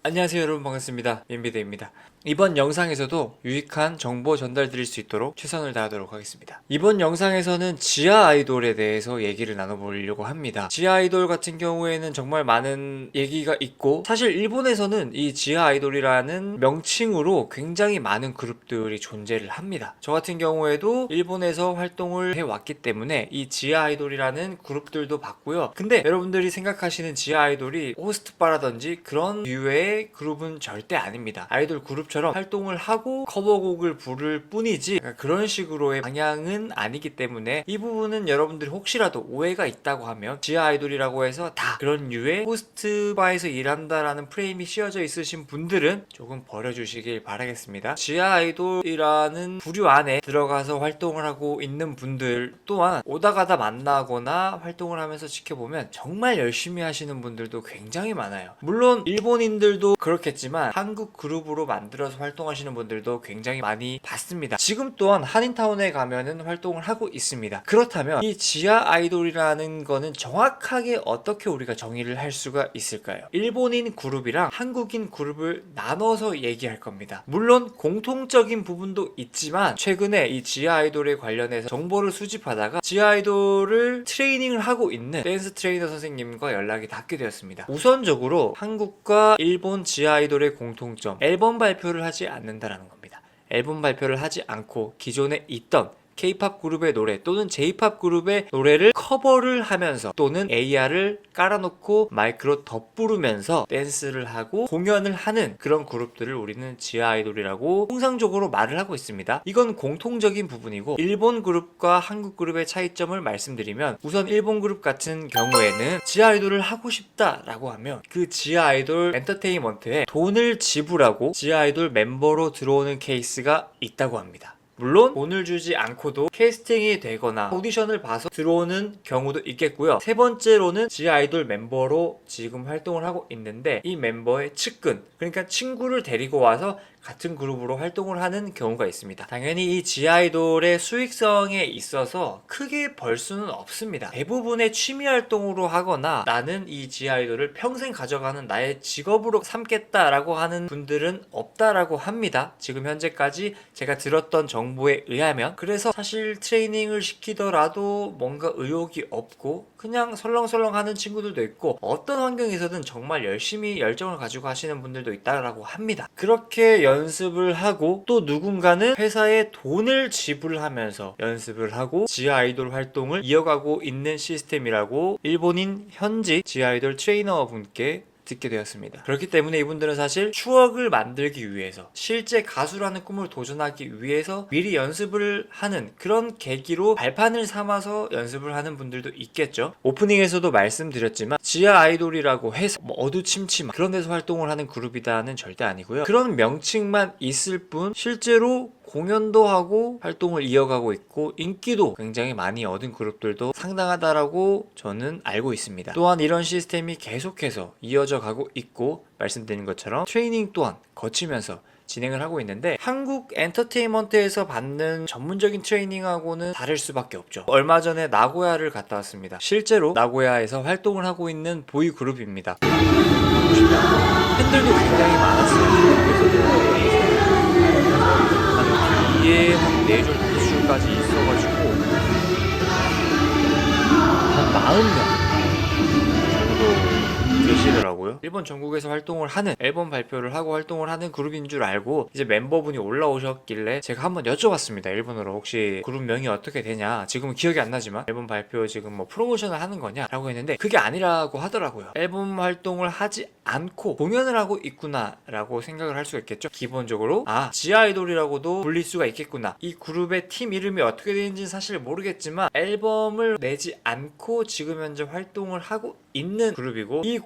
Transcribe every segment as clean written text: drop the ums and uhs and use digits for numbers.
안녕하세요 여러분, 반갑습니다. 민비대입니다. 이번 영상에서도 유익한 정보 전달 드릴 수 있도록 최선을 다하도록 하겠습니다. 이번 영상에서는 지하 아이돌에 대해서 얘기를 나눠보려고 합니다. 지하 아이돌 같은 경우에는 정말 많은 얘기가 있고, 사실 일본에서는 이 지하 아이돌이라는 명칭으로 굉장히 많은 그룹들이 존재를 합니다. 저 같은 경우에도 일본에서 활동을 해왔기 때문에 이 지하 아이돌이라는 그룹들도 봤고요. 근데 여러분들이 생각하시는 지하 아이돌이 호스트바라든지 그런 류의 그룹은 절대 아닙니다. 아이돌 그룹처럼 활동을 하고 커버곡을 부를 뿐이지 그런 식으로의 방향은 아니기 때문에 이 부분은 여러분들이 혹시라도 오해가 있다고 하면, 지하 아이돌이라고 해서 다 그런 류의 호스트바에서 일한다라는 프레임이 씌워져 있으신 분들은 조금 버려주시길 바라겠습니다. 지하 아이돌이라는 부류 안에 들어가서 활동을 하고 있는 분들 또한 오다 가다 만나거나 활동을 하면서 지켜보면 정말 열심히 하시는 분들도 굉장히 많아요. 물론 일본인들도 그렇겠지만 한국 그룹으로 만들어서 활동하시는 분들도 굉장히 많이 봤습니다. 지금 또한 한인타운에 가면은 활동을 하고 있습니다. 그렇다면 이 지하 아이돌이라는 거는 정확하게 어떻게 우리가 정의를 할 수가 있을까요? 일본인 그룹이랑 한국인 그룹을 나눠서 얘기할 겁니다. 물론 공통적인 부분도 있지만, 최근에 이 지하 아이돌에 관련해서 정보를 수집하다가 지하 아이돌을 트레이닝을 하고 있는 댄스 트레이너 선생님과 연락이 닿게 되었습니다. 우선적으로 한국과 일본 지하 아이돌의 공통점, 앨범 발표를 하지 않는다라는 겁니다. 앨범 발표를 하지 않고 기존에 있던 K-팝 그룹의 노래 또는 J-팝 그룹의 노래를 커버를 하면서, 또는 AR을 깔아놓고 마이크로 덧부르면서 댄스를 하고 공연을 하는 그런 그룹들을 우리는 지하 아이돌이라고 통상적으로 말을 하고 있습니다. 이건 공통적인 부분이고, 일본 그룹과 한국 그룹의 차이점을 말씀드리면, 우선 일본 그룹 같은 경우에는 지하 아이돌을 하고 싶다라고 하면 그 지하 아이돌 엔터테인먼트에 돈을 지불하고 지하 아이돌 멤버로 들어오는 케이스가 있다고 합니다. 물론 돈을 주지 않고도 캐스팅이 되거나 오디션을 봐서 들어오는 경우도 있겠고요. 세 번째로는 지하 아이돌 멤버로 지금 활동을 하고 있는데, 이 멤버의 측근, 그러니까 친구를 데리고 와서 같은 그룹으로 활동을 하는 경우가 있습니다. 당연히 이 지하 아이돌의 수익성에 있어서 크게 벌 수는 없습니다. 대부분의 취미 활동으로 하거나 나는 이 지하 아이돌을 평생 가져가는 나의 직업으로 삼겠다라고 하는 분들은 없다라고 합니다. 지금 현재까지 제가 들었던 정보에 의하면. 그래서 사실 트레이닝을 시키더라도 뭔가 의욕이 없고 그냥 설렁설렁 하는 친구들도 있고, 어떤 환경에서든 정말 열심히 열정을 가지고 하시는 분들도 있다라고 합니다. 그렇게 연습을 하고, 또 누군가는 회사에 돈을 지불하면서 연습을 하고 지하 아이돌 활동을 이어가고 있는 시스템이라고 일본인 현지 지하 아이돌 트레이너 분께 듣게 되었습니다. 그렇기 때문에 이분들은 사실 추억을 만들기 위해서, 실제 가수라는 꿈을 도전하기 위해서 미리 연습을 하는 그런 계기로 발판을 삼아서 연습을 하는 분들도 있겠죠. 오프닝에서도 말씀드렸지만 지하 아이돌이라고 해서 어두침침한 그런 데서 활동을 하는 그룹이다는 절대 아니고요. 그런 명칭만 있을 뿐 실제로 공연도 하고 활동을 이어가고 있고 인기도 굉장히 많이 얻은 그룹들도 상당하다라고 저는 알고 있습니다. 또한 이런 시스템이 계속해서 이어져 가고 있고, 말씀드린 것처럼 트레이닝 또한 거치면서 진행을 하고 있는데, 한국 엔터테인먼트에서 받는 전문적인 트레이닝하고는 다를 수밖에 없죠. 얼마 전에 나고야를 갔다 왔습니다. 실제로 나고야에서 활동을 하고 있는 보이 그룹입니다. 팬들도 굉장히 많았어요. 뒤에 한 4줄, 5줄까지 있어가지고 한 40명 정도 계시더라고요. 일본 전국에서 활동을 하는, 앨범 발표를 하고 활동을 하는 그룹인 줄 알고 이제 멤버분이 올라오셨길래 제가 한번 여쭤봤습니다. 일본어로 혹시 그룹명이 어떻게 되냐, 지금은 기억이 안 나지만 앨범 발표 지금 뭐 프로모션을 하는 거냐 라고 했는데, 그게 아니라고 하더라고요. 앨범 활동을 하지 않고 공연을 하고 있구나 라고 생각을 할 수가 있겠죠. 기본적으로 지하 아이돌이라고도 불릴 수가 있겠구나. 이 그룹의 팀 이름이 어떻게 되는지는 사실 모르겠지만 앨범을 내지 않고 지금 현재 활동을 하고 있는 그룹이고, 이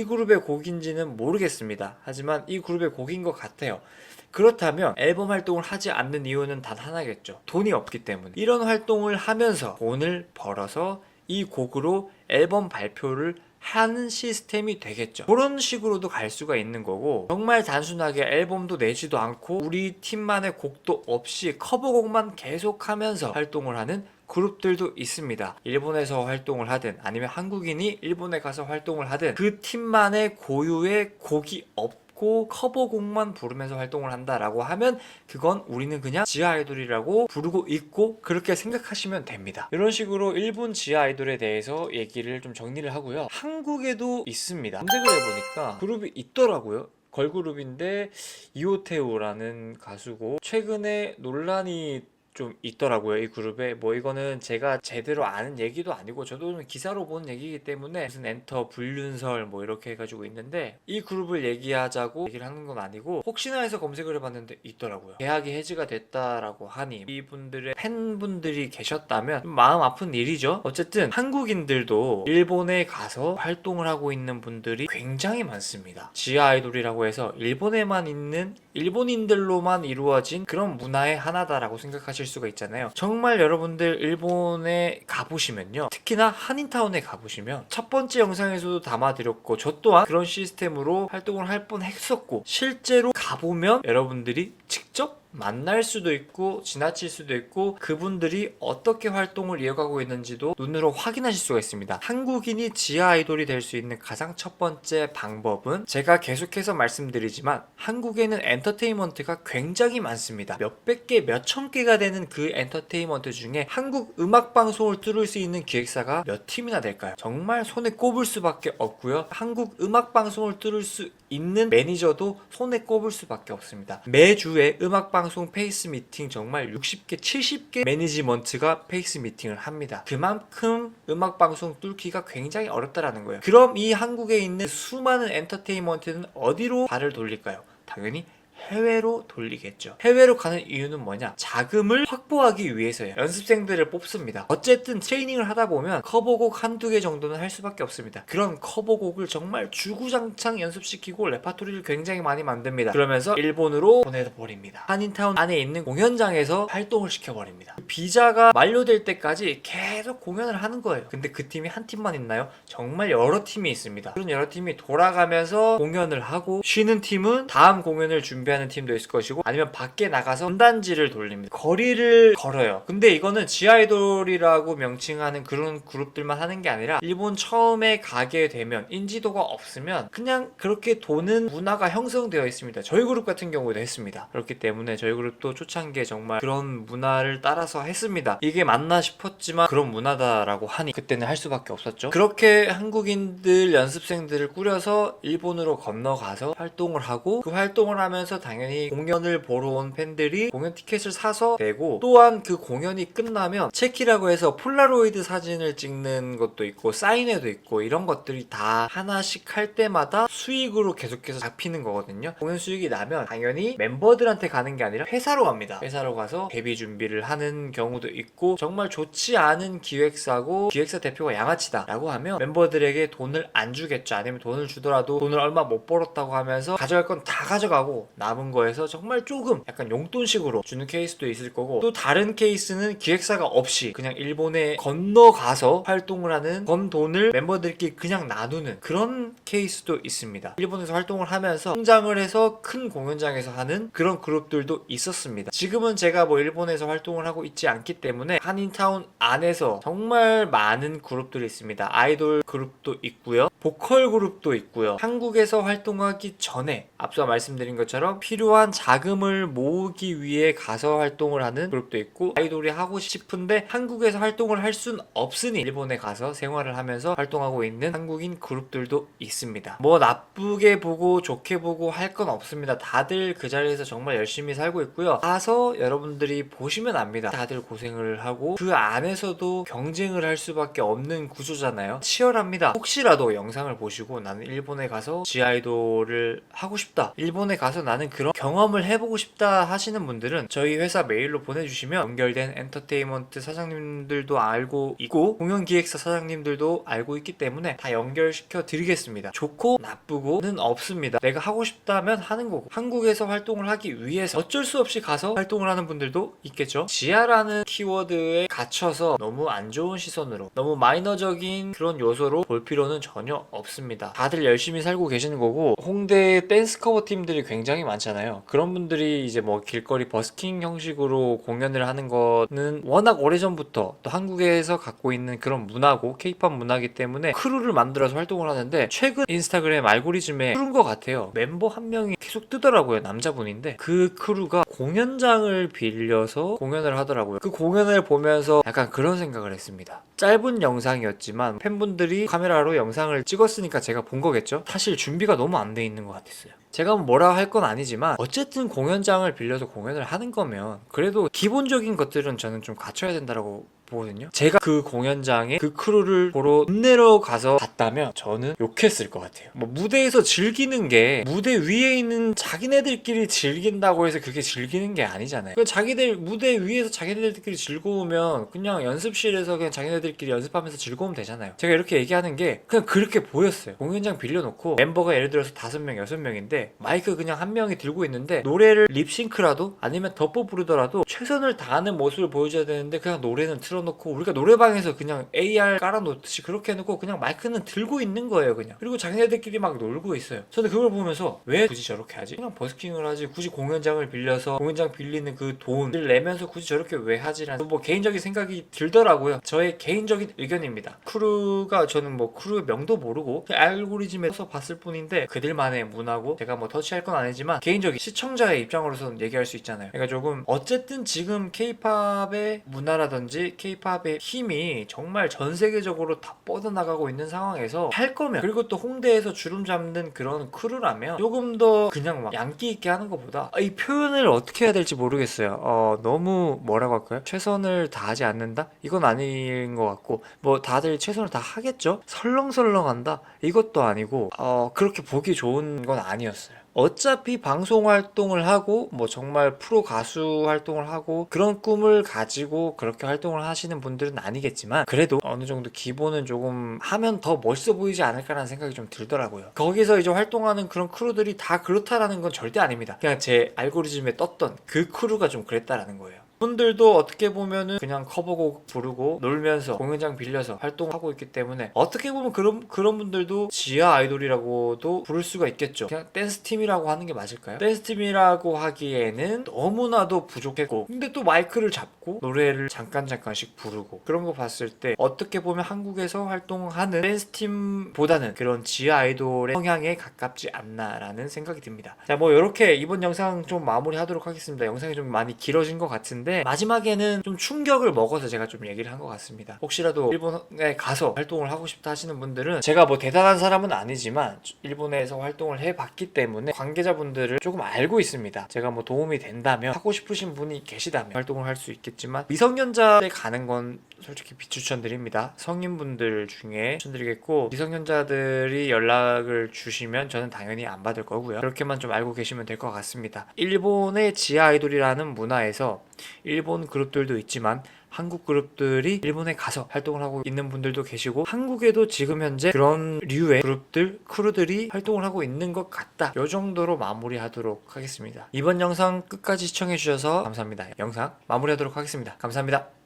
그룹의 곡인지는 모르겠습니다. 하지만 이 그룹의 곡인 것 같아요. 그렇다면 앨범 활동을 하지 않는 이유는 단 하나겠죠. 돈이 없기 때문에. 이런 활동을 하면서 돈을 벌어서 이 곡으로 앨범 발표를 하는 시스템이 되겠죠. 그런 식으로도 갈 수가 있는 거고, 정말 단순하게 앨범도 내지도 않고 우리 팀만의 곡도 없이 커버곡만 계속하면서 활동을 하는 그룹들도 있습니다. 일본에서 활동을 하든 아니면 한국인이 일본에 가서 활동을 하든 그 팀만의 고유의 곡이 없고 있고 커버곡만 부르면서 활동을 한다라고 하면 그건 우리는 그냥 지하 아이돌이라고 부르고 있고 그렇게 생각하시면 됩니다. 이런 식으로 일본 지하 아이돌에 대해서 얘기를 좀 정리를 하고요. 한국에도 있습니다. 검색을 해보니까 그룹이 있더라고요. 걸그룹인데 이오테오라는 가수고 최근에 논란이 좀 있더라고요. 이 그룹에 뭐 이거는 제가 제대로 아는 얘기도 아니고 저도 기사로 본 얘기이기 때문에 무슨 엔터 불륜설 뭐 이렇게 해가지고 있는데 이 그룹을 얘기하자고 얘기를 하는 건 아니고 혹시나 해서 검색을 해봤는데 있더라고요. 계약이 해지가 됐다라고 하니 이분들의 팬분들이 계셨다면 마음 아픈 일이죠. 어쨌든 한국인들도 일본에 가서 활동을 하고 있는 분들이 굉장히 많습니다. 지하 아이돌이라고 해서 일본에만 있는 일본인들로만 이루어진 그런 문화의 하나다라고 생각하실 수가 있잖아요. 정말 여러분들 일본에 가보시면요, 특히나 한인타운에 가보시면 첫 번째 영상에서도 담아드렸고 저 또한 그런 시스템으로 활동을 할 뻔했었고 실제로 가보면 여러분들이 직접 만날 수도 있고 지나칠 수도 있고 그분들이 어떻게 활동을 이어가고 있는지도 눈으로 확인하실 수가 있습니다. 한국인이 지하 아이돌이 될 수 있는 가장 첫 번째 방법은 제가 계속해서 말씀드리지만 한국에는 엔터테인먼트가 굉장히 많습니다. 몇백 개, 몇천 개가 되는 그 엔터테인먼트 중에 한국 음악방송을 뚫을 수 있는 기획사가 몇 팀이나 될까요? 정말 손에 꼽을 수밖에 없고요. 한국 음악방송을 뚫을 수 있는 매니저도 손에 꼽을 수밖에 없습니다. 매주에 음악방송 페이스 미팅 정말 60개, 70개 매니지먼트가 페이스 미팅을 합니다. 그만큼 음악방송 뚫기가 굉장히 어렵다라는 거예요. 그럼 이 한국에 있는 수많은 엔터테인먼트는 어디로 발을 돌릴까요? 당연히 해외로 돌리겠죠. 해외로 가는 이유는 뭐냐? 자금을 확보하기 위해서예요. 연습생들을 뽑습니다. 어쨌든 트레이닝을 하다 보면 커버곡 한두 개 정도는 할 수밖에 없습니다. 그런 커버곡을 정말 주구장창 연습시키고 레파토리를 굉장히 많이 만듭니다. 그러면서 일본으로 보내버립니다. 한인타운 안에 있는 공연장에서 활동을 시켜버립니다. 비자가 만료될 때까지 계속 공연을 하는 거예요. 근데 그 팀이 한 팀만 있나요? 정말 여러 팀이 있습니다. 그런 여러 팀이 돌아가면서 공연을 하고 쉬는 팀은 다음 공연을 준비하는 팀도 있을 것이고 아니면 밖에 나가서 전단지를 돌립니다. 거리를 걸어요. 근데 이거는 지아이돌이라고 명칭하는 그런 그룹들만 하는 게 아니라 일본 처음에 가게 되면 인지도가 없으면 그냥 그렇게 도는 문화가 형성되어 있습니다. 저희 그룹 같은 경우도 했습니다. 그렇기 때문에 저희 그룹도 초창기에 정말 그런 문화를 따라서 했습니다. 이게 맞나 싶었지만 그런 문화다라고 하니 그때는 할 수밖에 없었죠. 그렇게 한국인들 연습생들을 꾸려서 일본으로 건너가서 활동을 하고 그 활동을 하면서 당연히 공연을 보러 온 팬들이 공연 티켓을 사서 내고 또한 그 공연이 끝나면 체키라고 해서 폴라로이드 사진을 찍는 것도 있고 사인회도 있고 이런 것들이 다 하나씩 할 때마다 수익으로 계속해서 잡히는 거거든요. 공연 수익이 나면 당연히 멤버들한테 가는 게 아니라 회사로 갑니다. 회사로 가서 데뷔 준비를 하는 경우도 있고 정말 좋지 않은 기획사고 기획사 대표가 양아치다 라고 하면 멤버들에게 돈을 안 주겠죠. 아니면 돈을 주더라도 돈을 얼마 못 벌었다고 하면서 가져갈 건 다 가져가고 남은 거에서 정말 조금 약간 용돈식으로 주는 케이스도 있을 거고 또 다른 케이스는 기획사가 없이 그냥 일본에 건너가서 활동을 하는 건 돈을 멤버들끼리 그냥 나누는 그런 케이스도 있습니다. 일본에서 활동을 하면서 성장을 해서 큰 공연장에서 하는 그런 그룹들도 있었습니다. 지금은 제가 뭐 일본에서 활동을 하고 있지 않기 때문에 한인타운 안에서 정말 많은 그룹들이 있습니다. 아이돌 그룹도 있고요. 보컬 그룹도 있고요. 한국에서 활동하기 전에 앞서 말씀드린 것처럼 필요한 자금을 모으기 위해 가서 활동을 하는 그룹도 있고 아이돌이 하고 싶은데 한국에서 활동을 할 순 없으니 일본에 가서 생활을 하면서 활동하고 있는 한국인 그룹들도 있습니다. 뭐 나쁘게 보고 좋게 보고 할 건 없습니다. 다들 그 자리에서 정말 열심히 살고 있고요. 가서 여러분들이 보시면 압니다. 다들 고생을 하고 그 안에서도 경쟁을 할 수밖에 없는 구조잖아요. 치열합니다. 혹시라도 영상을 보시고 나는 일본에 가서 지아이돌을 하고 싶다, 일본에 가서 나는 그런 경험을 해보고 싶다 하시는 분들은 저희 회사 메일로 보내주시면 연결된 엔터테인먼트 사장님들도 알고 있고 공연기획사 사장님들도 알고 있기 때문에 다 연결시켜 드리겠습니다. 좋고 나쁘고는 없습니다. 내가 하고 싶다면 하는 거고 한국에서 활동을 하기 위해서 어쩔 수 없이 가서 활동을 하는 분들도 있겠죠. 지하라는 키워드에 갇혀서 너무 안 좋은 시선으로 너무 마이너적인 그런 요소로 볼 필요는 전혀 없습니다. 다들 열심히 살고 계시는 거고 홍대 댄스 커버 팀들이 굉장히 많지 많잖아요. 그런 분들이 이제 뭐 길거리 버스킹 형식으로 공연을 하는 거는 워낙 오래전부터 또 한국에서 갖고 있는 그런 문화고 케이팝 문화이기 때문에 크루를 만들어서 활동을 하는데, 최근 인스타그램 알고리즘에 크루인 것 같아요. 멤버 한 명이 계속 뜨더라고요. 남자분인데 그 크루가 공연장을 빌려서 공연을 하더라고요. 그 공연을 보면서 약간 그런 생각을 했습니다. 짧은 영상이었지만 팬분들이 카메라로 영상을 찍었으니까 제가 본 거겠죠? 사실 준비가 너무 안 돼 있는 것 같았어요. 제가 뭐라 할 건 아니지만 어쨌든 공연장을 빌려서 공연을 하는 거면 그래도 기본적인 것들은 저는 좀 갖춰야 된다고 보거든요. 제가 그 공연장에 그 크루를 보러 돈 내러 가서 봤다면 저는 욕했을 것 같아요. 뭐 무대에서 즐기는 게 무대 위에 있는 자기네들끼리 즐긴다고 해서 그게 즐기는 게 아니잖아요. 그 자기들 무대 위에서 자기네들끼리 즐거우면 그냥 연습실에서 그냥 자기네들끼리 연습하면서 즐거우면 되잖아요. 제가 이렇게 얘기하는 게 그냥 그렇게 보였어요. 공연장 빌려놓고 멤버가 예를 들어서 5명, 6명인데 마이크 그냥 한 명이 들고 있는데 노래를 립싱크라도 아니면 덮어 부르더라도 최선을 다하는 모습을 보여줘야 되는데 그냥 노래는 틀어놓고 우리가 노래방에서 그냥 AR 깔아놓듯이 그렇게 해놓고 그냥 마이크는 들고 있는 거예요 그냥. 그리고 자기네들끼리 막 놀고 있어요. 저는 그걸 보면서 왜 굳이 저렇게 하지? 그냥 버스킹을 하지 굳이 공연장을 빌려서 공연장 빌리는 그 돈을 내면서 굳이 저렇게 왜 하지라는 뭐 개인적인 생각이 들더라고요. 저의 개인적인 의견입니다. 크루가 저는 뭐 크루의 명도 모르고 알고리즘에서 봤을 뿐인데 그들만의 문화고 제가 뭐 터치할 건 아니지만 개인적인 시청자의 입장으로서는 얘기할 수 있잖아요. 그러니까 조금 어쨌든 지금 K-팝의 문화라든지 K-팝의 힘이 정말 전 세계적으로 다 뻗어나가고 있는 상황에서 할 거면, 그리고 또 홍대에서 주름 잡는 그런 크루라면 조금 더 그냥 막 양기 있게 하는 것보다 이 표현을 어떻게 해야 될지 모르겠어요. 너무 뭐라고 할까요? 최선을 다하지 않는다? 이건 아닌 것 같고 뭐 다들 최선을 다 하겠죠? 설렁설렁한다? 이것도 아니고 그렇게 보기 좋은 건 아니었어요. 어차피 방송 활동을 하고 뭐 정말 프로 가수 활동을 하고 그런 꿈을 가지고 그렇게 활동을 하시는 분들은 아니겠지만 그래도 어느 정도 기본은 조금 하면 더 멋있어 보이지 않을까라는 생각이 좀 들더라고요. 거기서 이제 활동하는 그런 크루들이 다 그렇다라는 건 절대 아닙니다. 그냥 제 알고리즘에 떴던 그 크루가 좀 그랬다라는 거예요. 분들도 어떻게 보면은 그냥 커버곡 부르고 놀면서 공연장 빌려서 활동하고 있기 때문에 어떻게 보면 그런 분들도 지하 아이돌이라고도 부를 수가 있겠죠. 그냥 댄스팀이라고 하는 게 맞을까요? 댄스팀이라고 하기에는 너무나도 부족했고 근데 또 마이크를 잡고 노래를 잠깐씩 부르고 그런 거 봤을 때 어떻게 보면 한국에서 활동하는 댄스팀보다는 그런 지하 아이돌의 성향에 가깝지 않나라는 생각이 듭니다. 자, 뭐 이렇게 이번 영상 좀 마무리하도록 하겠습니다. 영상이 좀 많이 길어진 것 같은데 마지막에는 좀 충격을 먹어서 제가 좀 얘기를 한 것 같습니다. 혹시라도 일본에 가서 활동을 하고 싶다 하시는 분들은 제가 뭐 대단한 사람은 아니지만 일본에서 활동을 해봤기 때문에 관계자분들을 조금 알고 있습니다. 제가 뭐 도움이 된다면 하고 싶으신 분이 계시다면 활동을 할 수 있겠지만 미성년자에 가는 건 솔직히 비추천드립니다. 성인분들 중에 추천드리겠고 미성년자들이 연락을 주시면 저는 당연히 안 받을 거고요. 그렇게만 좀 알고 계시면 될 것 같습니다. 일본의 지하 아이돌이라는 문화에서 일본 그룹들도 있지만 한국 그룹들이 일본에 가서 활동을 하고 있는 분들도 계시고 한국에도 지금 현재 그런 류의 그룹들, 크루들이 활동을 하고 있는 것 같다. 이 정도로 마무리하도록 하겠습니다. 이번 영상 끝까지 시청해주셔서 감사합니다. 영상 마무리하도록 하겠습니다. 감사합니다.